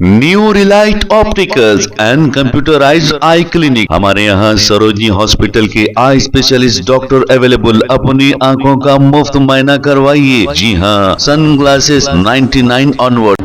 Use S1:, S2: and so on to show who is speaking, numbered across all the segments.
S1: New Relight opticals and computerised I clinic. हमारे यहाँ Sarojini hospital के आई स्पेशलिस्ट डॉक्टर अवेलेबल। अपनी आंखों का मुफ्त मुआयना करवाइए। जी हाँ, सन ग्लासेस 99 ऑनवर्ड।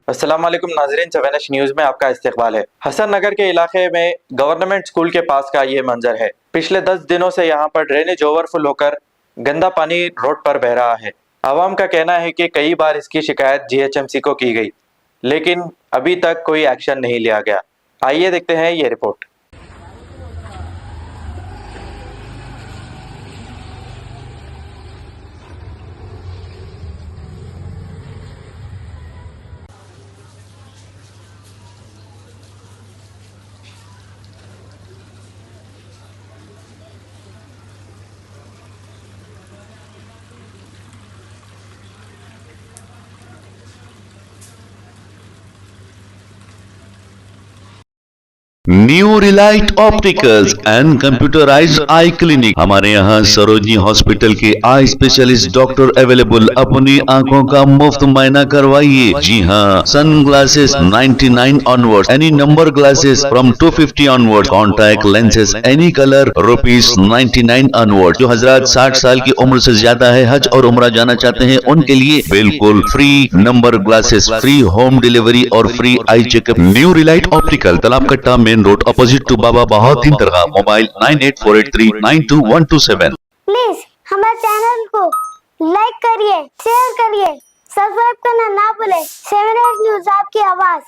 S2: अस्सलाम वालेकुम नाज़रीन, चवेनश न्यूज़ में आपका इस्तकबाल है। हसन नगर के इलाके में गवर्नमेंट स्कूल के पास का ये मंजर है। पिछले 10 दिनों से यहाँ पर ड्रेनेज ओवरफुल होकर गंदा पानी रोड पर बह रहा है। आवाम का कहना है कि कई बार इसकी शिकायत जीएचएमसी को की गई, लेकिन अभी तक कोई एक्शन नहीं लिया गया। आइए देखते हैं ये report.
S1: New Relight opticals and computerised I clinic. हमारे यहाँ सरोजनी हॉस्पिटल के आई स्पेशलिस्ट डॉक्टर अवेलेबल। अपनी आंखों का मुफ्त मुआयना करवाइए। जी हाँ, sun glasses 99 onward, any number glasses from 250 onward, contact lenses any colour ₹99 onward. जो हजरात 60 साल की उम्र से ज्यादा है, हज और उम्रा जाना चाहते हैं, उनके लिए बिल्कुल free number glasses, free home delivery और free eye checkup. New relight optical, Talab Katta, main road, opposite to Baba Bahauddin दरगाह। मोबाइल 9848392127।
S3: प्लीज हमारे चैनल को लाइक करिए, शेयर करिए, सब्सक्राइब करना ना भूले। 7 न्यूज़ आपकी आवाज।